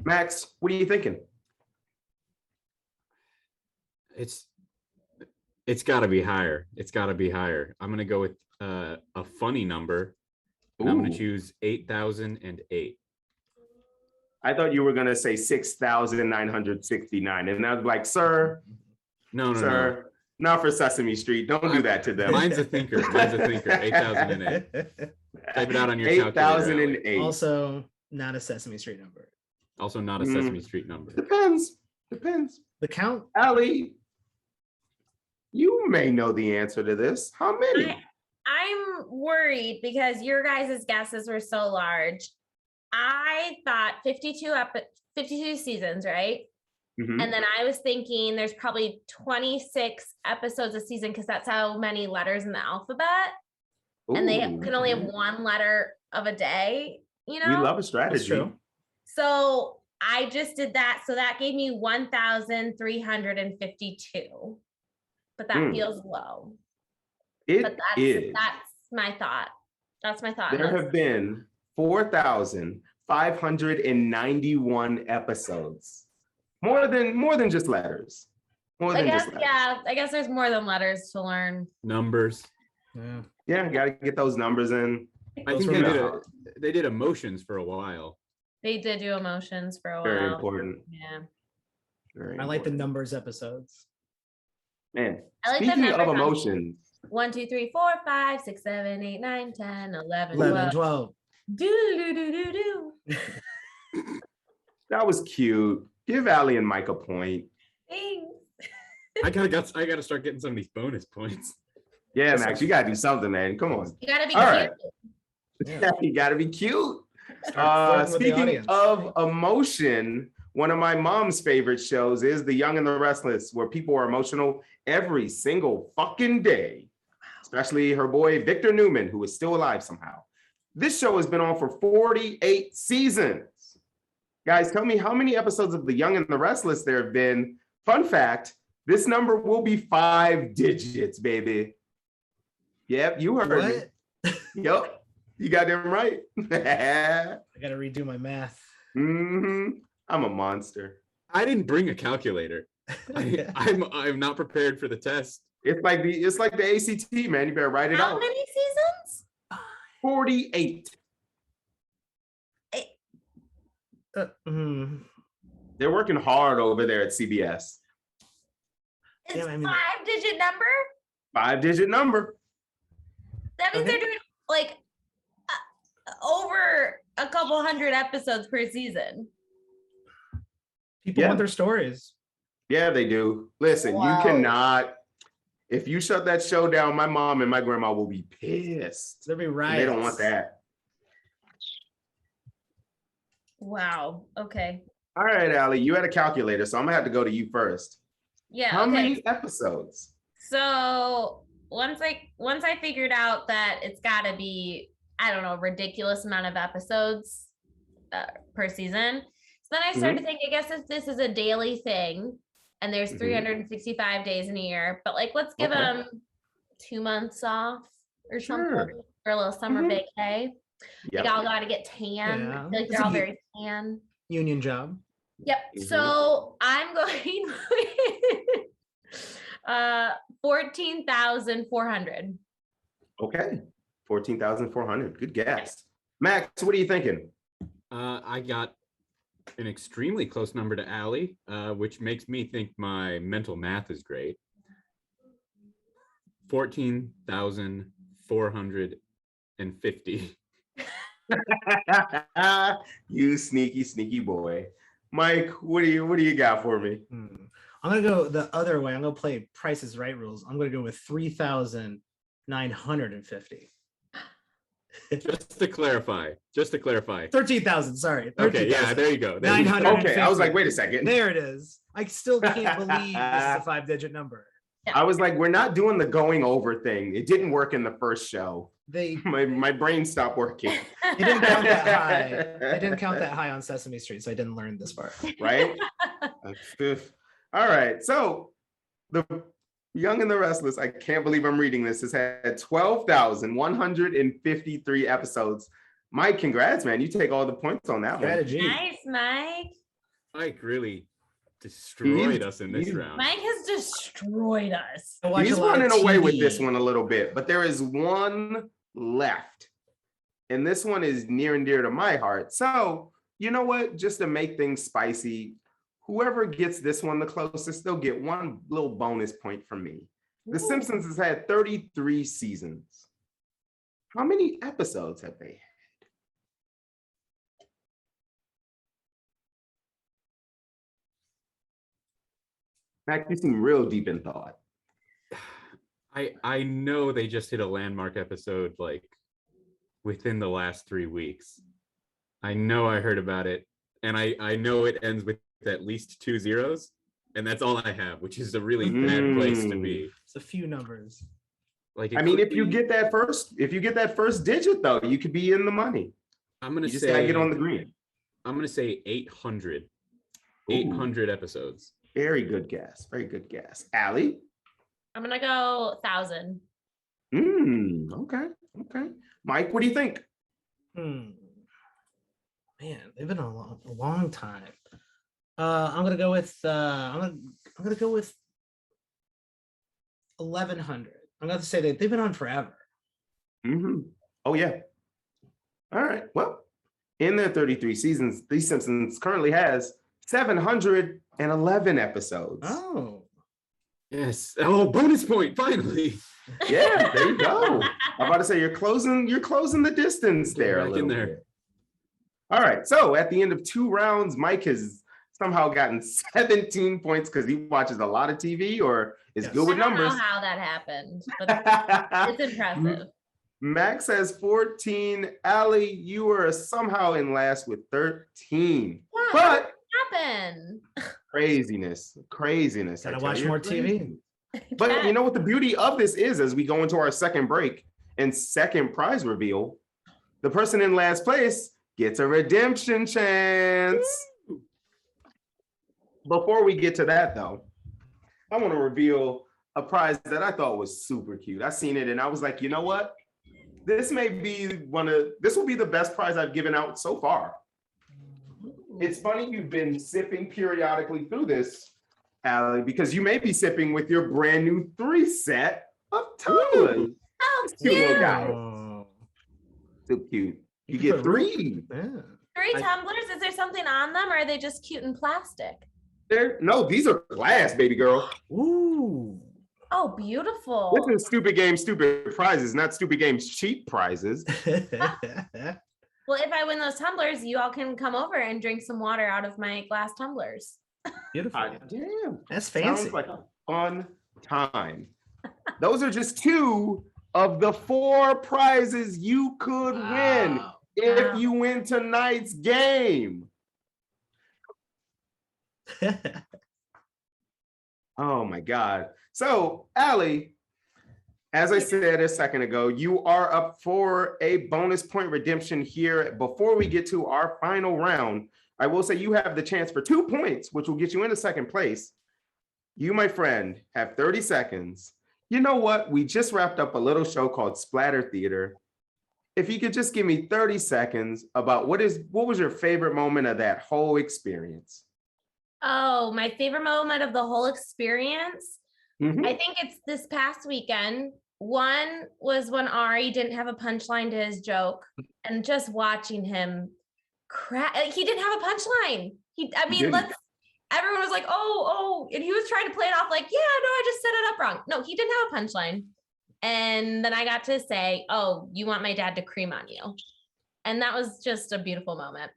Max, what are you thinking? It's got to be higher. It's got to be higher. I'm gonna go with a funny number. And I'm gonna Ooh. choose 8,008. I thought you were gonna say 6,969, and I was like, sir, No. sir, not for Sesame Street. Don't do that to them. Mine's a thinker. 8,008. Type it out on your calculator. 8,008. Also, not a Sesame Street number. Also not a Sesame Street number. Depends. The count. Alli, you may know the answer to this. How many? I'm worried because your guys' guesses were so large. I thought 52 seasons, right? Mhm. And then I was thinking there's probably 26 episodes a season because that's how many letters in the alphabet. And they Ooh, can only have 1 letter of a day, We love a strategy. true. So I just did that. So that gave me 1,352. But that feels low. It But is. that's my thought. That's my thought. There have been 4,591 episodes. More than just letters. More I than guess, just letters. yeah, I guess there's more than letters to learn. Numbers. Yeah. Yeah, gotta get those numbers in. I Those think were they did emotions for a while. They did do emotions for a while. Very important. Yeah. Very I like the important. numbers episodes. Man, I like the speaking of numbers on- emotions, 1, 2, 3, 4, 5, 6, 7, 8, 9, 10, 11, 11, 12. 12. Do. that was cute. Give Alli and Mike a point. Thanks. I gotta start getting some of these bonus points. Yeah, Max, you gotta do something, man. Come on. You gotta be All cute. right. Yeah. You gotta be cute. Start flirting with the Speaking audience. of emotion, one of my mom's favorite shows is The Young and the Restless, where people are emotional every single fucking day, especially her boy Victor Newman, who is still alive somehow. This show has been on for 48 seasons. Guys, tell me how many episodes of The Young and the Restless there have been. Fun fact, this number will be 5 digits, baby. Yep, you heard me. Yep, you got them right. I gotta redo my math. I'm a monster. I didn't bring a calculator. I'm not prepared for the test. It's like the ACT, man. You better write it How out. many seasons? 48. They're working hard over there at CBS. It's Yeah, I mean- 5-digit number. 5-digit number. That means Okay. they're doing like over a couple hundred episodes per season. People Yeah. want their stories. Yeah, they do. Listen, Wow. you cannot. If you shut that show down, my mom and my grandma will be pissed. There'll be And riots. they don't want that. Wow. Okay. All right, Allie, you had a calculator, so I'm gonna have to go to you first. Yeah. How okay. many episodes? So once I figured out that it's got to be, I don't know, ridiculous amount of episodes per season. So then I started to think, I guess if this is a daily thing and there's 365 days in a year, but like, let's give Okay. them 2 months off or something Sure. for a little summer Mhm. vacay. Yeah. They all got to get tan. Yeah. I feel like It's they're a all u- very tan. Union job. Yep. So I'm going with 14,400. Okay. 14,400. Good guess. Max, what are you thinking? I got an extremely close number to Allie, which makes me think my mental math is great. 14,450. You sneaky boy. Mike, what do you got for me? I'm gonna go the other way. I'm gonna play Price is Right rules. I'm gonna go with 3,950. Just to clarify. 13,000. Sorry. Okay, 13,000. yeah, there you go. There you go. 900. Okay, I was like, wait a second. There it is. I still can't believe this is a 5-digit number. I was like, we're not doing the going over thing. It didn't work in the first show. They My brain stopped working, it didn't count that high. They didn't count that high on Sesame Street, so I didn't learn this part. right? All right. So the Young and the Restless, I can't believe I'm reading this, has had 12,153 episodes. Mike, congrats, man. You take all the points on that one. Strategy. Nice, Mike. Mike really destroyed us in this he's- round. Mike has destroyed us. I watch He's a lot of running away with TV. this one a little bit, but there is one left. And this one is near and dear to my heart. So, you know what? Just to make things spicy, whoever gets this one the closest, they'll get one little bonus point from me. The Ooh. Simpsons has had 33 seasons. How many episodes have they had? Mac, you seem real deep in thought. I know they just hit a landmark episode like within the last 3 weeks. I know I heard about it, and I know it ends with at least 2 zeros, and that's all I have, which is a really bad place to be. It's a few numbers. Like, I mean, if you get that first digit though, you could be in the money. I'm gonna You just gotta say get on the green. I'm gonna say 800. Ooh. 800 episodes. Very good guess. Very good guess. Allie? I'm gonna go 1,000. Okay. Okay. Mike, what do you think? Man, they've been a long time. I'm gonna go with I'm gonna go with 1,100. I'm gonna say that they've been on forever. Oh yeah. All right. Well, in their 33 seasons, The Simpsons currently has 711 episodes. Oh, Yes. Oh, bonus point, finally. Yeah, there you go. I'm about to say you're closing the distance there. Back A in little there. bit. All right. So at the end of 2 rounds, Mike has somehow gotten 17 points because he watches a lot of TV or is Yes. good with I don't numbers. know how that happened, but it's impressive. Max has 14. Allie, you are somehow in last with 13. Wow, But how did that happen? craziness. I gotta tell watch you, more crazy. TV. But you know what the beauty of this is as we go into our second break and second prize reveal, the person in last place gets a redemption chance. Before we get to that though, I want to reveal a prize that I thought was super cute. I seen it and I was like, you know what? This will be the best prize I've given out so far. It's funny you've been sipping periodically through this, Allie, because you may be sipping with your brand new 3 set of tumblers. Oh, Cute little cute. guy. Oh. So cute. You can get put 3. Yeah. 3 tumblers. Is there something on them, or are they just cute and plastic? No, these are glass, baby girl. Ooh. Oh, beautiful. This is stupid game, stupid prizes, not stupid games, cheap prizes. Well, if I win those tumblers, you all can come over and drink some water out of my glass tumblers. Beautiful. Damn. That's fancy. Sounds like a fun time. Those are just 2 of the 4 prizes you could win Wow. if you win tonight's game. Oh my God. So, Allie, as I said a second ago, you are up for a bonus point redemption here. Before we get to our final round, I will say you have the chance for 2 points, which will get you into second place. You, my friend, have 30 seconds. You know what? We just wrapped up a little show called Splatter Theater. If you could just give me 30 seconds about what was your favorite moment of that whole experience? Oh, my favorite moment of the whole experience. Mhm. I think it's this past weekend. One was when Ari didn't have a punchline to his joke, and just watching him crack. He didn't have a punchline. Didn't. Everyone was like, oh, and he was trying to play it off like, yeah, no, I just set it up wrong. No, he didn't have a punchline. And then I got to say, oh, you want my dad to cream on you. And that was just a beautiful moment.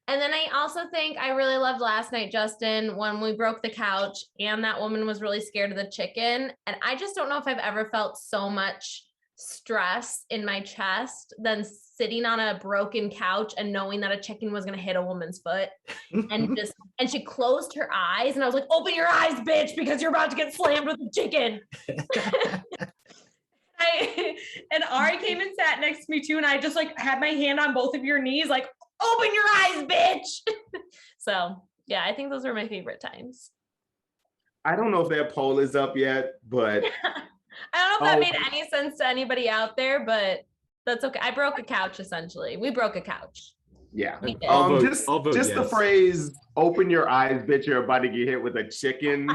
And then I also think I really loved last night, Justin, when we broke the couch and that woman was really scared of the chicken. And I just don't know if I've ever felt so much stress in my chest than sitting on a broken couch and knowing that a chicken was going to hit a woman's foot. And she closed her eyes and I was like, open your eyes, bitch, because you're about to get slammed with a chicken. And Ari came and sat next to me too. And I just like had my hand on both of your knees, like, open your eyes, bitch. So yeah, I think those are my favorite times. I don't know if that poll is up yet, but I don't know if that made any sense to anybody out there, but that's okay. I broke a couch essentially. We broke a couch. yeah. We did. I'll vote Just the yes. phrase "open your eyes, bitch, you're about to get hit with a chicken."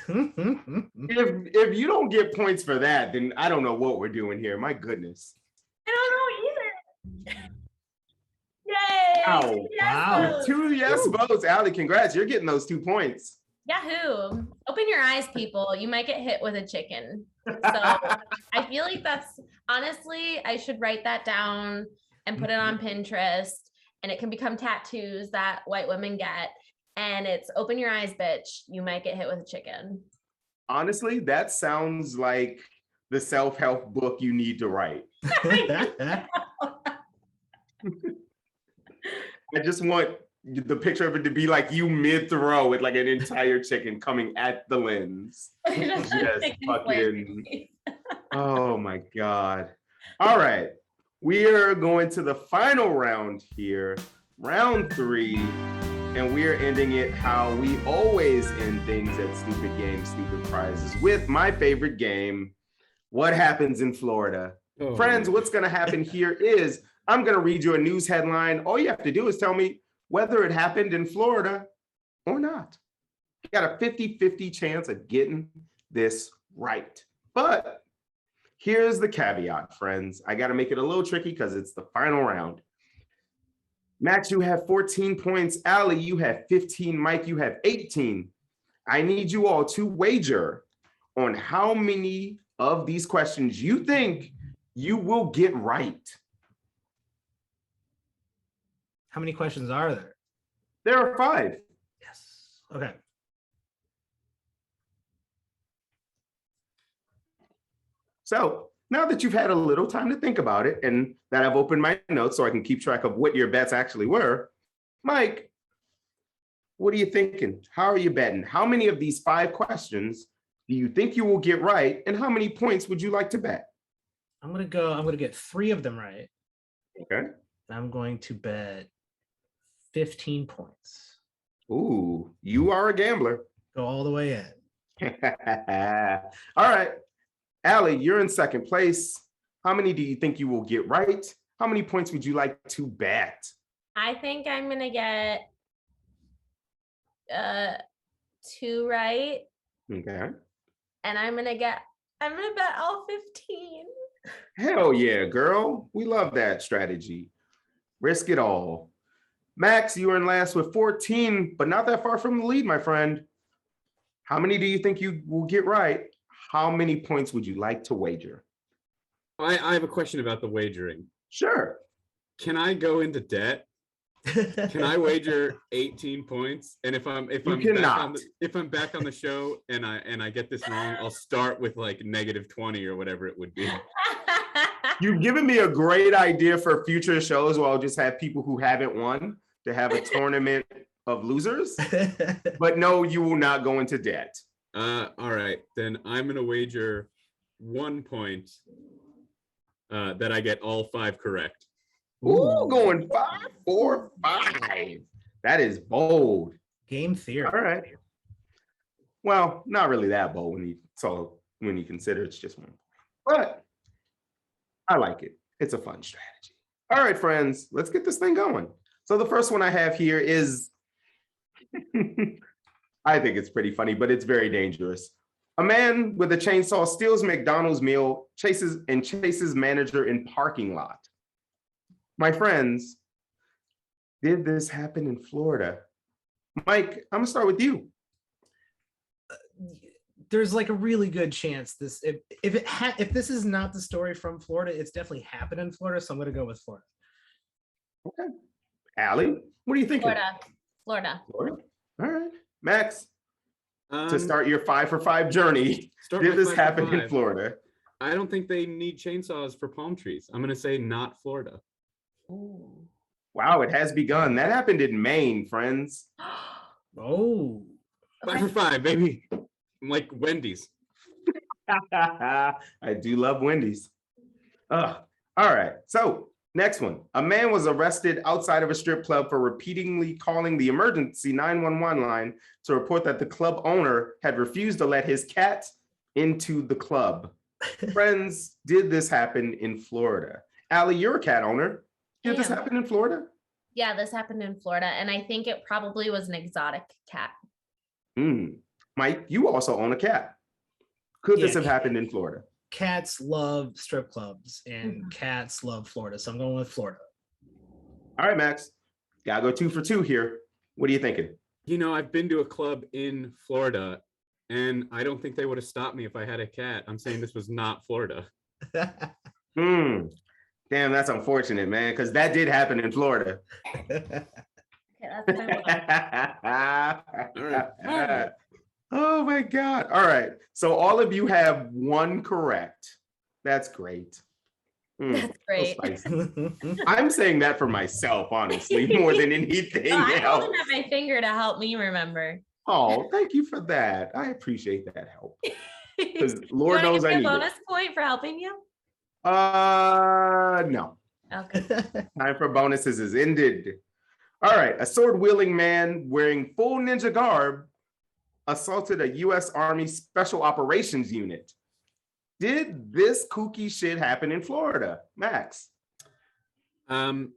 If you don't get points for that, then I don't know what we're doing here. My goodness. I don't know either. Yay! Wow. Wow. 2 yes votes. Allie, congrats. You're getting those 2 points. Yahoo! Open your eyes, people. You might get hit with a chicken. So I feel like that's honestly, I should write that down and put it on Pinterest, and it can become tattoos that white women get. And it's open your eyes, bitch. You might get hit with a chicken. Honestly, that sounds like the self-help book you need to write. I just want the picture of it to be like you mid-throw with like an entire chicken coming at the lens. Just Yes, fucking. Oh my God. All right. We are going to the final round here, round 3, and we're ending it how we always end things at Stupid Games, Stupid Prizes with my favorite game, What Happens in Florida. Oh. Friends, what's going to happen here is I'm going to read you a news headline. All you have to do is tell me whether it happened in Florida or not. You got a 50-50 chance of getting this right. But here's the caveat, friends. I got to make it a little tricky because it's the final round. Max, you have 14 points. Allie, you have 15. Mike, you have 18. I need you all to wager on how many of these questions you think you will get right. How many questions are there? There are 5. Yes. Okay. So now that you've had a little time to think about it and that I've opened my notes so I can keep track of what your bets actually were, Mike, what are you thinking? How are you betting? How many of these 5 questions do you think you will get right? And how many points would you like to bet? I'm gonna get 3 of them right. Okay. I'm going to bet 15 points. Ooh, you are a gambler. Go all the way in. All right. Allie, you're in second place. How many do you think you will get right? How many points would you like to bet? I think I'm gonna get 2 right, Okay. and I'm gonna bet all 15. Hell yeah, girl. We love that strategy. Risk it all. Max, you are in last with 14, but not that far from the lead, my friend. How many do you think you will get right? How many points would you like to wager? I have a question about the wagering. Sure. Can I go into debt? Can I wager 18 points? And if I'm back on the show and I get this wrong, I'll start with like -20 or whatever it would be. You've given me a great idea for future shows where I'll just have people who haven't won to have a tournament of losers. But no, you will not go into debt. All right, then I'm gonna wager 1 point that I get all 5 correct. Ooh, going 5, 4, 5. That is bold. Game theory. All right. Well, not really that bold when you consider it's just 1 point. But I like it. It's a fun strategy. All right, friends, let's get this thing going. So the first one I have here is, I think it's pretty funny, but it's very dangerous. A man with a chainsaw steals McDonald's meal, chases manager in parking lot. My friends, did this happen in Florida? Mike, I'm gonna start with you. There's like a really good chance if this is not the story from Florida, it's definitely happened in Florida. So I'm gonna go with Florida. Okay. Alli, what are you thinking? Florida. All right. Max, to start your 5 for 5 journey, did this happen in Florida? I don't think they need chainsaws for palm trees. I'm gonna say not Florida. Ooh. Wow, it has begun. That happened in Maine, friends. Oh. 5 for 5, baby. I'm like Wendy's. I do love Wendy's. All right. So next one. A man was arrested outside of a strip club for repeatedly calling the emergency 911 line to report that the club owner had refused to let his cat into the club. Friends, did this happen in Florida? Alli, you're a cat owner. Did this happen in Florida? Yeah, this happened in Florida, and I think it probably was an exotic cat. Mike, you also own a cat. Could this have happened in Florida? Cats love strip clubs and cats love Florida. So I'm going with Florida. All right, Max. Gotta go 2 for 2 here. What are you thinking? You know, I've been to a club in Florida, and I don't think they would have stopped me if I had a cat. I'm saying this was not Florida. Damn, that's unfortunate, man, because that did happen in Florida. Oh my God. All right. So all of you have 1 correct. That's great. That's great. I'm saying that for myself, honestly, more than anything else. I don't have my finger to help me remember. Oh, thank you for that. I appreciate that help. Because Lord knows I need a bonus point for helping you? No. Okay. Time for bonuses is ended. All right. A sword-wielding man wearing full ninja garb assaulted a U.S. Army Special Operations unit. Did this kooky shit happen in Florida? Max? I'm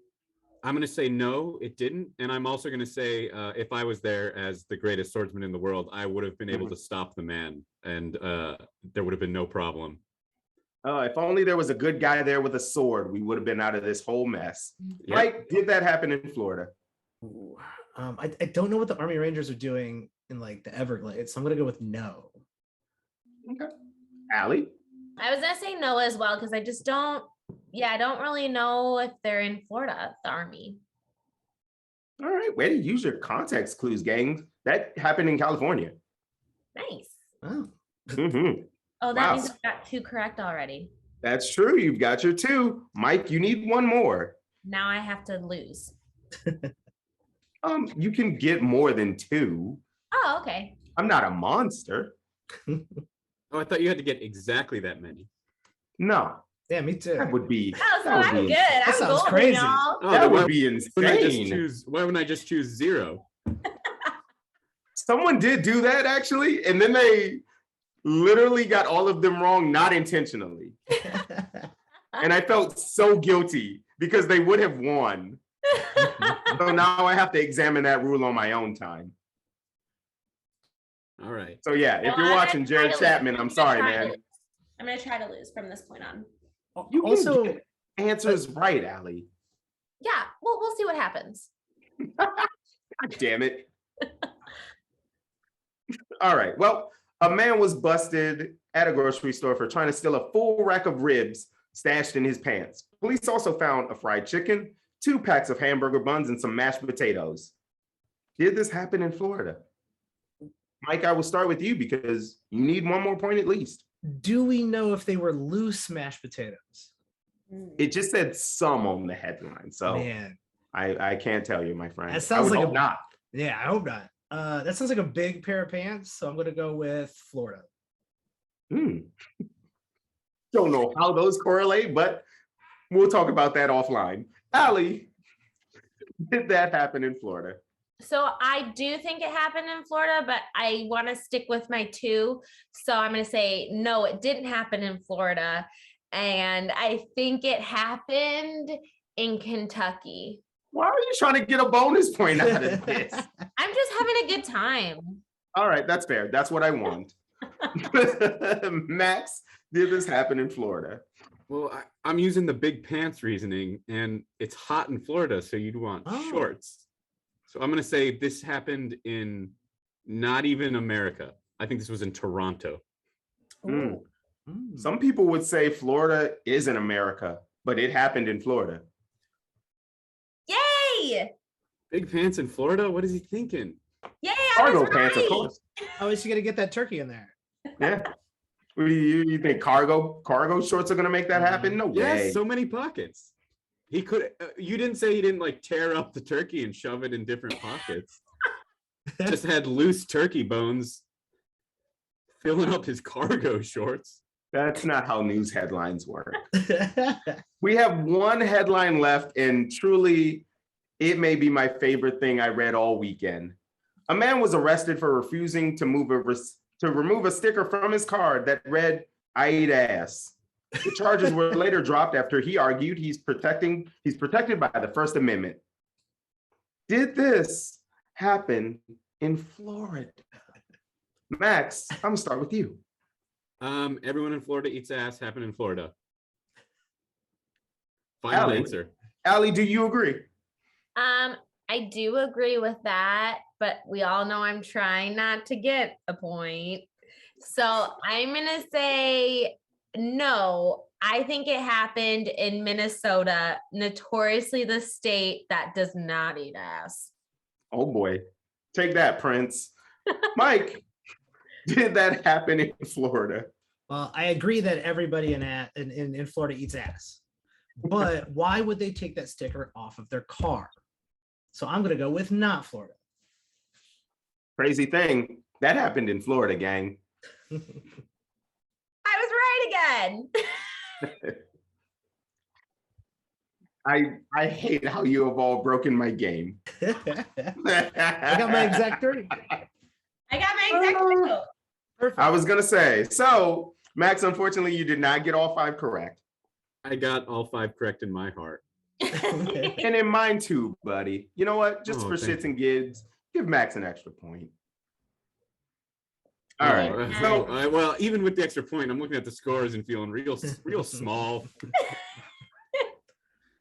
going to say no, it didn't. And I'm also going to say if I was there as the greatest swordsman in the world, I would have been able to stop the man, and there would have been no problem. If only there was a good guy there with a sword, we would have been out of this whole mess. Yep. Mike, did that happen in Florida? I don't know what the Army Rangers are doing in like the Everglades, so I'm gonna go with no. Okay. Alli? I was gonna say no as well, because I don't really know if they're in Florida, the Army. All right, way to use your context clues, gang. That happened in California. Nice. Oh. Oh, that means I got 2 correct already. That's true. You've got your 2. Mike, you need 1 more. Now I have to lose. You can get more than 2. Oh, okay. I'm not a monster. Oh, I thought you had to get exactly that many. No. Yeah, me too. That would be. Oh, so I'm good. That sounds crazy. Oh, that would be insane. Why wouldn't I just choose 0? Someone did do that actually, and then they literally got all of them wrong, not intentionally. And I felt so guilty because they would have won. So now I have to examine that rule on my own time. All right. So yeah, if you're watching Jared Chapman, I'm sorry, man. I'm gonna try to lose from this point on. You can Also, get answers right, Alli. Yeah, we'll see what happens. God damn it. All right. Well, a man was busted at a grocery store for trying to steal a full rack of ribs stashed in his pants. Police also found a fried chicken, 2 packs of hamburger buns, and some mashed potatoes. Did this happen in Florida? Mike, I will start with you because you need one more point at least. do we know if they were loose mashed potatoes? It just said some on the headline, so Man, I can't tell you, my friend. that sounds like not. yeah, I hope not. That sounds like a big pair of pants, so I'm gonna go with Florida. Don't know how those correlate, but we'll talk about that offline. Alli, did that happen in Florida? So I do think it happened in Florida, but I want to stick with my 2. So I'm going to say, no, it didn't happen in Florida. And I think it happened in Kentucky. Why are you trying to get a bonus point out of this? I'm just having a good time. All right, that's fair. That's what I want. Max, did this happen in Florida? Well, I'm using the big pants reasoning, and it's hot in Florida, so you'd want shorts. So I'm going to say this happened in not even America. I think this was in Toronto. Some people would say Florida is in America, but it happened in Florida. Yay! Big pants in Florida? What is he thinking? Yay! Cargo pants, of course. How is he gonna get that turkey in there? Yeah. You think cargo shorts are going to make that happen? No way. Yes, so many pockets. He could. You didn't say he didn't like tear up the turkey and shove it in different pockets. Just had loose turkey bones filling up his cargo shorts. That's not how news headlines work. We have one headline left, and truly, it may be my favorite thing I read all weekend. A man was arrested for refusing to remove a sticker from his car that read, "I eat ass." The charges were later dropped after he argued he's protected by the First Amendment. Did this happen in Florida? Max, I'm gonna start with you. Everyone in Florida eats ass. Happened in Florida. Final Alli. answer. Alli, do you agree? I do agree with that, but we all know I'm trying not to get a point. So I'm gonna say no. I think it happened in Minnesota, notoriously the state that does not eat ass. Oh boy. Take that, Prince. Mike, did that happen in Florida? Well, I agree that everybody in Florida eats ass, but why would they take that sticker off of their car? So I'm gonna go with not Florida. Crazy thing, that happened in Florida, gang. I was right again. I hate how you have all broken my game. I got my exact 30. I got my exact clue. Perfect. I was gonna say, so Max, unfortunately, you did not get all 5 correct. I got all 5 correct in my heart. And in mine too, buddy. You know what? Just for shits and gigs, give Max an extra point. All right. So, Well, even with the extra point, I'm looking at the scores and feeling real small.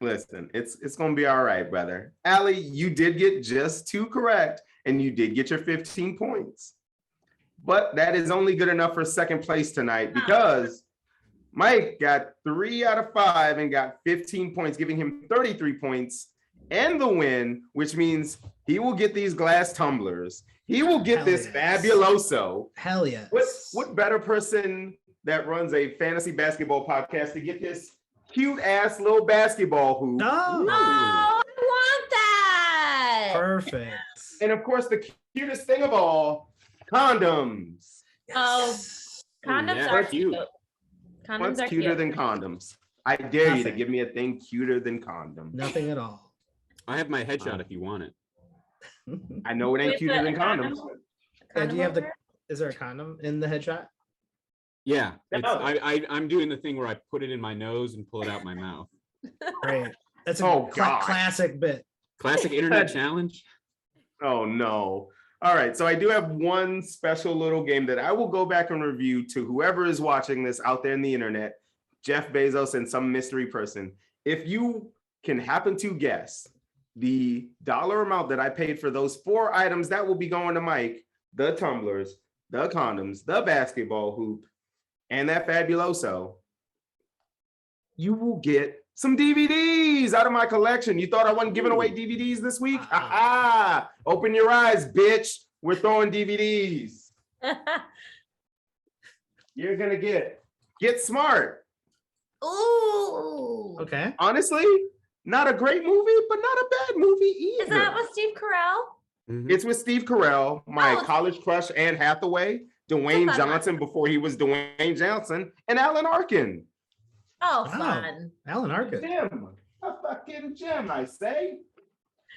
listen, it's gonna be all right, brother. Alli, you did get just 2 correct, and you did get your 15 points. But that is only good enough for second place tonight because Mike got 3 out of 5 and got 15 points, giving him 33 points and the win, which means he will get these glass tumblers. He will get this fabuloso. Hell yes. What better person that runs a fantasy basketball podcast to get this cute ass little basketball hoop? No. I want that. Perfect. And of course, the cutest thing of all, condoms. Oh, condoms yeah, are cute. cute. Condoms What's are cuter cute. than condoms? I dare you to Nothing. give me a thing cuter than condoms. Nothing at all. I have my headshot if you want it. I know it ain't Wait, cuter but than a condoms. condom? And do you have the? Condom Is there a condom in the headshot? Yeah, No. I'm doing the thing where I put it in my nose and pull it out my mouth. Great. That's a Oh, God. classic bit. Classic internet challenge. Oh no. All right, so I do have one special little game that I will go back and review to whoever is watching this out there in the internet, Jeff Bezos and some mystery person. If you can happen to guess the dollar amount that I paid for those 4 items that will be going to Mike, the tumblers, the condoms, the basketball hoop, and that Fabuloso, you will get some DVDs out of my collection. You thought I wasn't giving away DVDs this week? Ha! Open your eyes, bitch. We're throwing DVDs. You're gonna get smart. Ooh. Okay. Honestly, not a great movie, but not a bad movie either. Is that with Steve Carell? Mhm. It's with Steve Carell, my Oh. college crush, Anne Hathaway, Dwayne Fun. Johnson before he was Dwayne Johnson, and Alan Arkin. Oh, Wow. fun. Alan Arkin. Gem, a fucking gem, I say.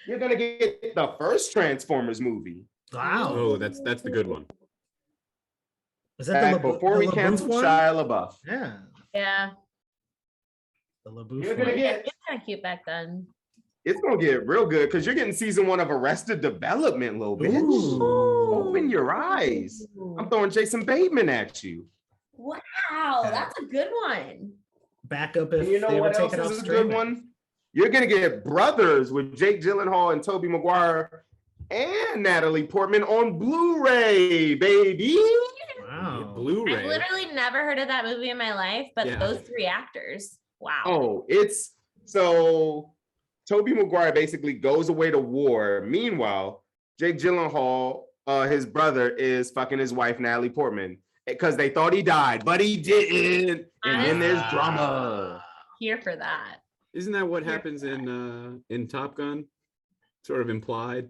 You're gonna get the first Transformers movie. Wow. Oh, that's the good one. Is that Back the before we LaBeouf canceled one? Shia LaBeouf. Yeah. Yeah. The LaBeouf You're gonna one. get It's kind of cute back then. it's gonna get real good because you're getting season 1 of Arrested Development, little bitch. Ooh. Open your eyes. I'm throwing Jason Bateman at you. Wow, that's a good one. Backup if And you know they were what else taken off is a good streaming. one? You're gonna get Brothers with Jake Gyllenhaal and Tobey Maguire and Natalie Portman on Blu-ray, baby. Wow. I've Blu-ray. literally never heard of that movie in my life, but Yeah. those 3 actors. Wow. Oh, it's so Tobey Maguire basically goes away to war. Meanwhile, Jake Gyllenhaal, his brother, is fucking his wife, Natalie Portman, because they thought he died, but he didn't. And then there's drama. Here for that. Isn't that what happens in Top Gun? Sort of implied.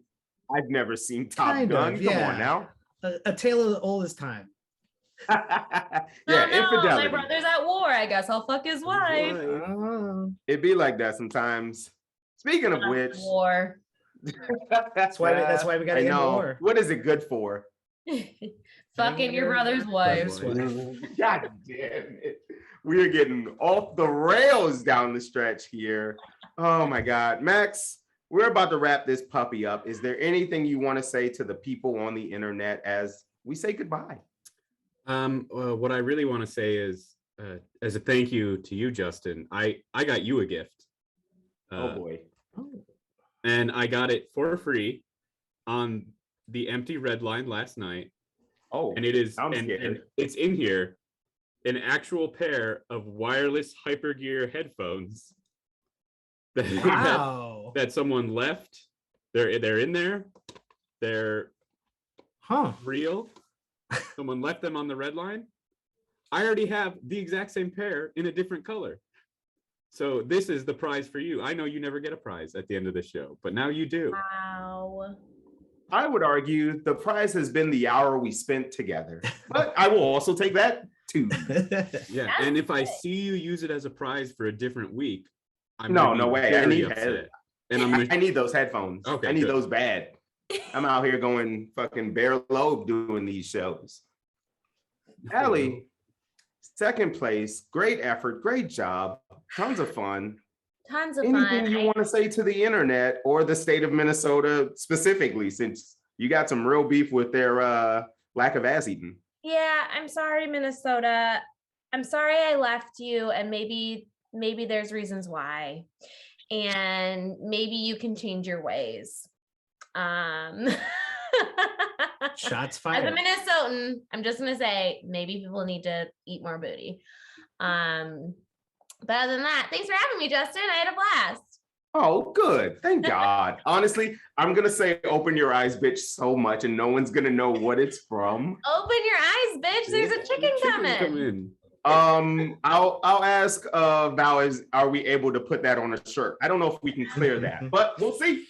I've never seen Top Kind Gun. of, Come yeah. on now. A tale of the oldest time. Yeah, Oh, no, infidelity. my brother's at war. I guess I'll fuck his wife. Oh. It'd be like that sometimes. Speaking of which, War. that's why we gotta I end the know. war. What is it good for? Fucking your brother's wife. God damn it. We're getting off the rails down the stretch here. Oh my God. Max, we're about to wrap this puppy up. Is there anything you want to say to the people on the internet as we say goodbye? What I really want to say is, as a thank you to you, Justin, I got you a gift. Oh boy. And I got it for free on the empty red line last night. Oh, And it is, I'm and scared. it's in here, an actual pair of wireless hypergear headphones that, Wow. that someone left. They're in there. They're Huh. real. Someone left them on the red line. I already have the exact same pair in a different color. So this is the prize for you. I know you never get a prize at the end of the show, but now you do. Wow. I would argue the prize has been the hour we spent together, but I will also take that too. Yeah, That's and if I sick. see you use it as a prize for a different week, I'm No, gonna no be way. I very need upset. And I'm I gonna, need those headphones. Okay, I need good. those bad. I'm out here going fucking bare lobe doing these shows. Alli, second place, great effort, great job, tons of fun. Tons of Anything fun. you want to say to the internet or the state of Minnesota specifically, since you got some real beef with their lack of ass eating? Yeah, I'm sorry, Minnesota. I'm sorry I left you, and maybe there's reasons why. And maybe you can change your ways. Shots As a fired. Minnesotan, I'm just gonna say maybe people need to eat more booty. But other than that, thanks for having me, Justin. I had a blast. Oh, good. Thank God. Honestly, I'm gonna say open your eyes, bitch, so much, and no one's gonna know what it's from. Open your eyes, bitch. There's a chicken Chicken's coming. I'll ask Val, are we able to put that on a shirt? I don't know if we can clear that, but we'll see.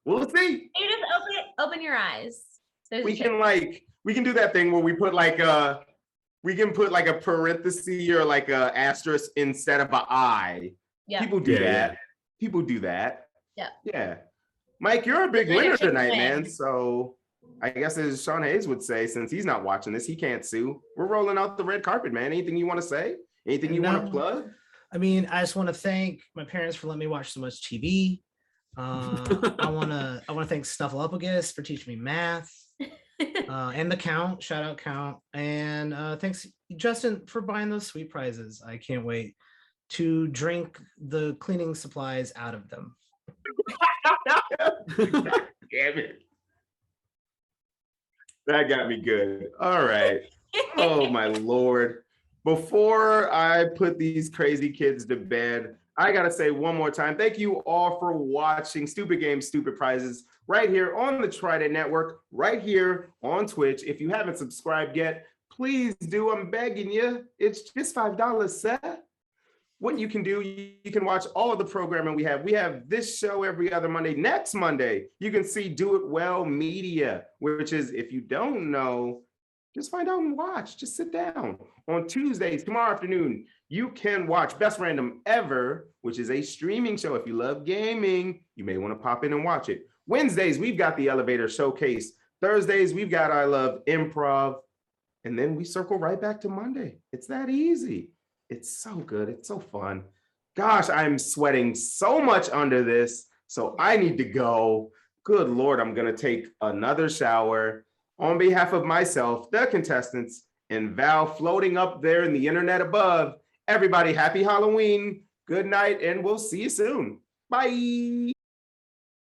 We'll see. You just open your eyes. There's a We chicken. we can do that thing where we put like a parenthesis or like a asterisk instead of an eye. Yeah. People do Yeah, that. yeah. People do that. Yeah. Yeah. Mike, you're a big Like a winner chicken tonight, wing. man. So I guess as Sean Hayes would say, since he's not watching this, he can't sue. We're rolling out the red carpet, man. Anything you want to say? Anything you want to No. plug? I mean, I just want to thank my parents for letting me watch so much TV. I wanna thank Snuffleupagus for teaching me math. And the Count, shout out Count. And thanks, Justin, for buying those sweet prizes. I can't wait to drink the cleaning supplies out of them. Damn it. That got me good. All right. Oh my Lord. Before I put these crazy kids to bed, I gotta say one more time, thank you all for watching Stupid Games, Stupid Prizes right here on the Trident Network, right here on Twitch. If you haven't subscribed yet, please do. I'm begging you. It's just $5, Seth. What you can do, you can watch all of the programming we have. We have this show every other Monday. Next Monday, you can see Do It Well Media, which is, if you don't know, just find out and watch. Just sit down. On Tuesdays, tomorrow afternoon, you can watch Best Random Ever, which is a streaming show. If you love gaming, you may want to pop in and watch it. Wednesdays, we've got the Elevator Showcase. Thursdays, we've got I Love Improv. And then we circle right back to Monday. It's that easy. It's so good. It's so fun. Gosh, I'm sweating so much under this. So I need to go. Good Lord, I'm going to take another shower. On behalf of myself, the contestants, and Val floating up there in the internet above, everybody, happy Halloween. Good night, and we'll see you soon. Bye.